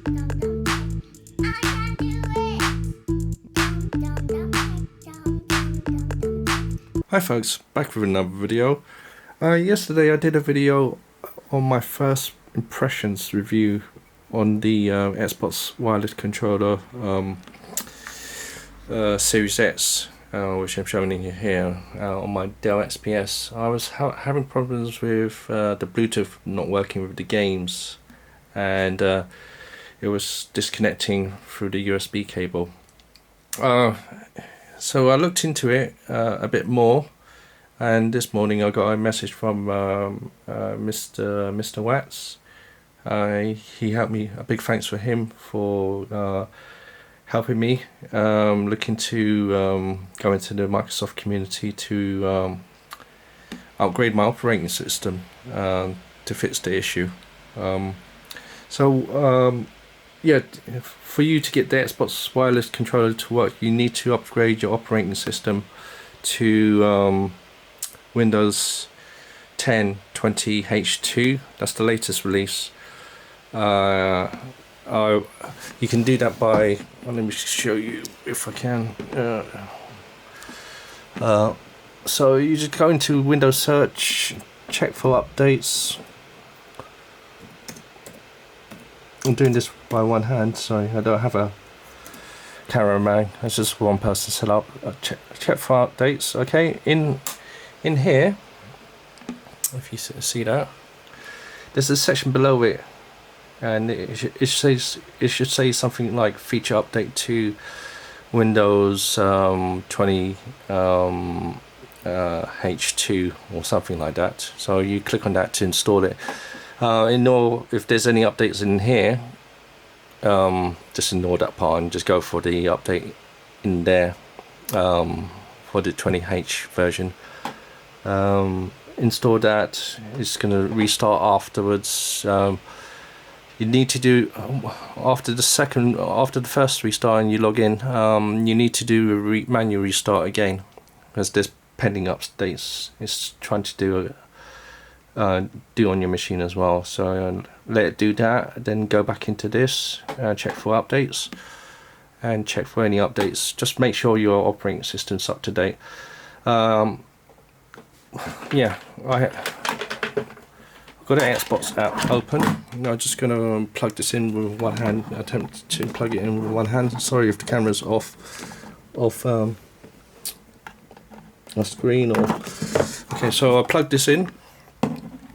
Hi folks, back with another video. Yesterday I did a video on my first impressions review on the Xbox wireless controller Series S, which I'm showing you here on my Dell XPS. I was having problems with the Bluetooth not working with the games, and it was disconnecting through the USB cable. So I looked into it a bit more, and this morning I got a message from Mr. Watts. He helped me. A big thanks for him for helping me look into go into the Microsoft community to upgrade my operating system to fix the issue. Yeah, for you to get the Xbox wireless controller to work, you need to upgrade your operating system to Windows 10 20H2. That's the latest release. You can do that by, well, let me show you if I can. So you just go into Windows search, check for updates. I'm doing this by one hand, sorry, I don't have a cameraman, it's just one person set up. Check for updates. Okay, in here, if you see that, there's a section below it, and it should say something like feature update to Windows 20 H2 or something like that. So you click on that to install it. If there's any updates in here, just ignore that part and just go for the update in there for the 20H version. Install that. It's going to restart afterwards. You need to do after the first restart and you log in, you need to do a manual restart again, because there's pending updates it's trying to do on your machine as well. So let it do that, then go back into this, check for updates, and check for any updates. Just make sure your operating system's up to date. Yeah, I've got an Xbox app open. I'm just going to plug this in with one hand, attempt to plug it in with one hand. Sorry if the camera's off my screen. Okay, so I plugged this in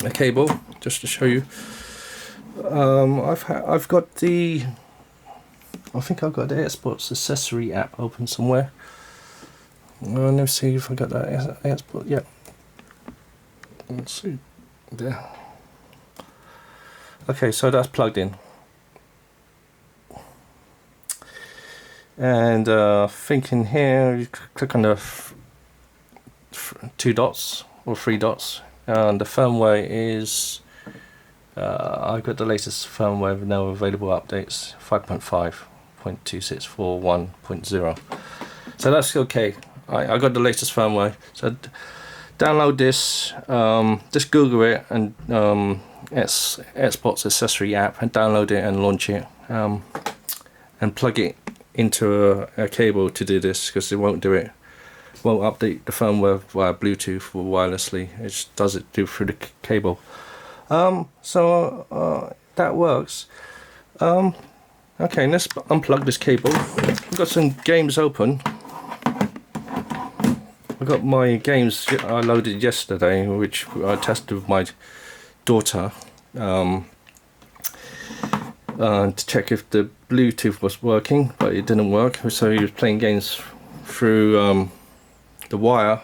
a cable just to show you. I've got the, I think I've got the Xbox accessory app open somewhere. Let's see if I got that Xbox. Yeah, let's see there. Okay, so that's plugged in, and I think in here you click on the two dots or three dots. And the firmware is, I've got the latest firmware with now available updates, 5.5.2641.0. So that's okay. I got the latest firmware. So download this, just Google it, and Xbox accessory app, and download it and launch it, and plug it into a cable to do this, because it won't do it. Won't update the firmware via Bluetooth or wirelessly. It just does it through the cable. That works. Okay, let's unplug this cable. I've got some games open. I got my games I loaded yesterday, which I tested with my daughter to check if the Bluetooth was working, but it didn't work. So he was playing games through the wire,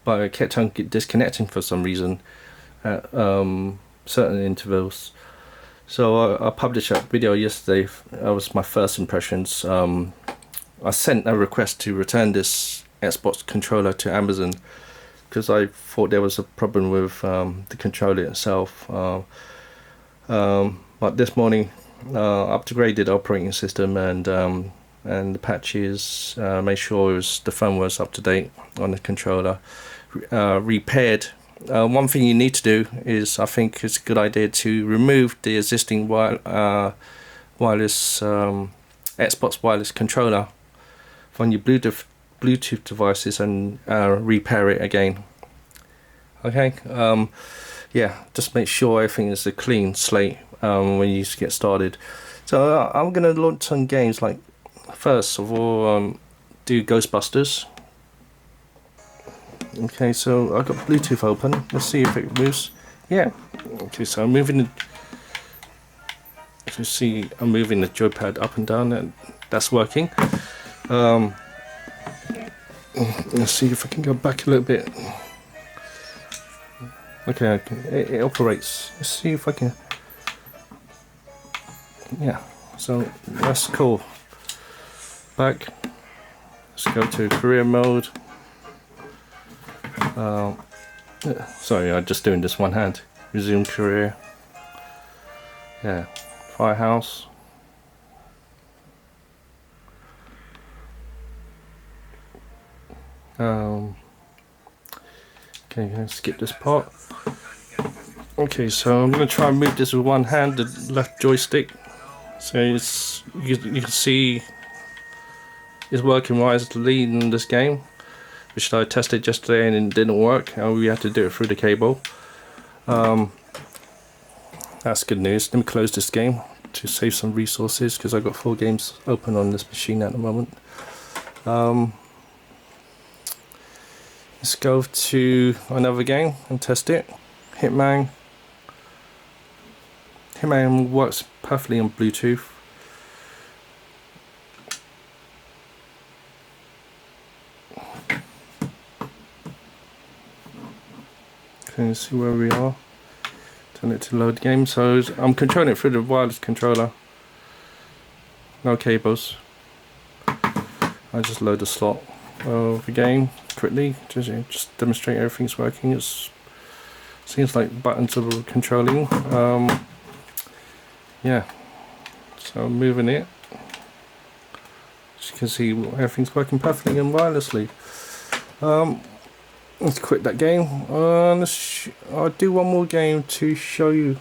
but it kept on disconnecting for some reason at certain intervals. So I published a video yesterday. That was my first impressions. I sent a request to return this Xbox controller to Amazon, because I thought there was a problem with the controller itself. But this morning upgraded the operating system, and the patches, made sure the firmware was up to date on the controller, repaired. One thing you need to do is, I think it's a good idea to remove the existing wireless Xbox wireless controller from your Bluetooth devices and repair it again. Okay, yeah, just make sure everything is a clean slate when you get started. So I'm going to launch some games. Like, first of all, do Ghostbusters. Okay, so I've got Bluetooth open. Let's see if it moves. Yeah. Okay, so I'm moving the. As you see, I'm moving the joypad up and down, and that's working. Let's see if I can go back a little bit. Okay, it operates. Let's see if I can. Yeah, so that's cool. Back. Let's go to career mode. Sorry, I'm just doing this one hand. Resume career. Yeah, Firehouse. Okay, let's skip this part. Okay, so I'm going to try and move this with one hand, the left joystick. So it's you can see it's working wisely in this game, which I tested yesterday and it didn't work. We had to do it through the cable. That's good news. Let me close this game to save some resources because I've got 4 games open on this machine at the moment. Let's go to another game and test it. Hitman. Hitman works perfectly on Bluetooth. Okay, let's see where we are. Turn it to load the game. So I'm controlling it through the wireless controller. No cables. I just load the slot of the game quickly. Just demonstrate everything's working. It seems like buttons are controlling. Yeah. So I'm moving it. As you can see, everything's working perfectly and wirelessly. Let's quit that game. I'll do one more game to show you.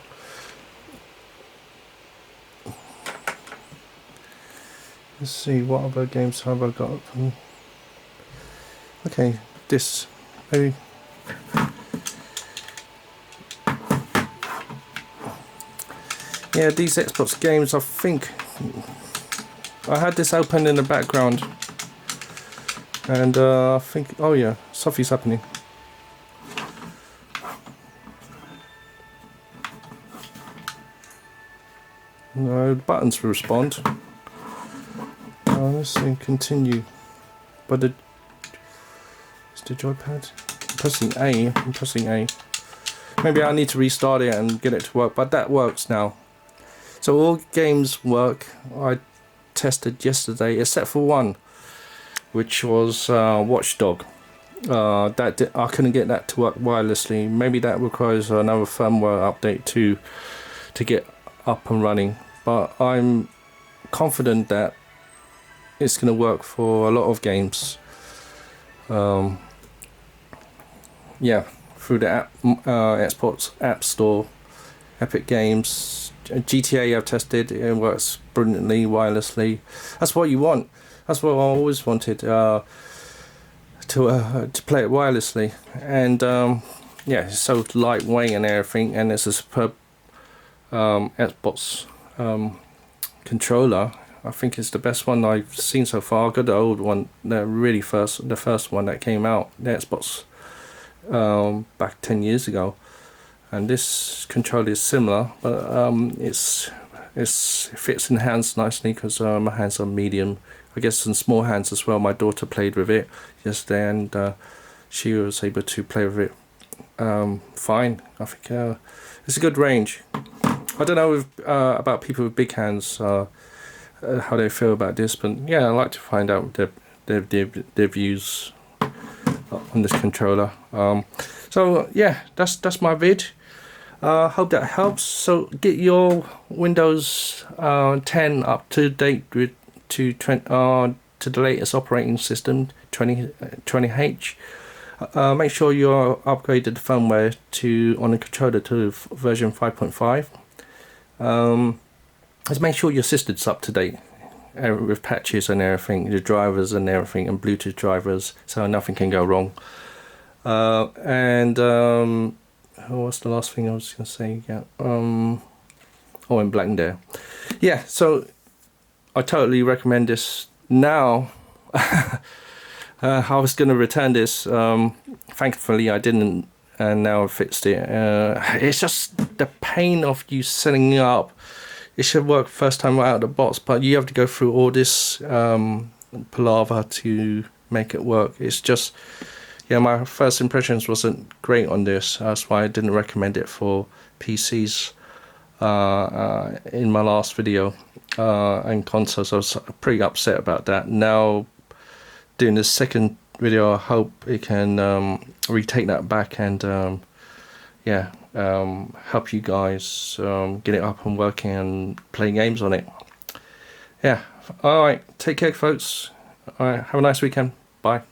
Let's see, what other games have I got open? Okay, this. Maybe. Yeah, these Xbox games, I think. I had this open in the background. And I think, oh yeah, something's happening. No buttons will respond. Let's see, continue. But it's the joypad. I'm pressing A. Maybe I need to restart it and get it to work, but that works now. So all games work. I tested yesterday, except for one, which was Watchdog. I couldn't get that to work wirelessly. Maybe that requires another firmware update to get up and running. But I'm confident that it's going to work for a lot of games. Yeah, through the Xbox App Store, Epic Games, GTA I've tested. It works brilliantly wirelessly. That's what you want. That's what I always wanted, to play it wirelessly. And yeah, it's so lightweight and everything, and it's a superb Xbox controller. I think it's the best one I've seen so far. I got the old one, the first one that came out, the Xbox, back 10 years ago. And this controller is similar, but it fits in hands nicely because my hands are medium. I guess in small hands as well. My daughter played with it yesterday, and she was able to play with it fine. I think it's a good range. I don't know about people with big hands, how they feel about this, but yeah, I'd like to find out their views on this controller. So yeah, that's my vid. Hope that helps. So get your Windows 10 up to date with to the latest operating system 20H. Make sure you're upgraded the firmware on the controller to version 5.5. is make sure your system's up to date with patches and everything, the drivers and everything, and Bluetooth drivers, so nothing can go wrong. What's the last thing I was going to say? Yeah. Oh, and Black there. Yeah. So I totally recommend this. Now, I was going to return this. Thankfully, I didn't, and now I fixed it. It's just the pain of you setting it up. It should work first time out of the box, but you have to go through all this palaver to make it work. It's just, yeah, my first impressions wasn't great on this. That's why I didn't recommend it for PCs in my last video, and consoles. I was pretty upset about that. Now, doing the second video, I hope it can retake that back and yeah, help you guys get it up and working and play games on it. Yeah. All right. Take care, folks. All right. Have a nice weekend. Bye.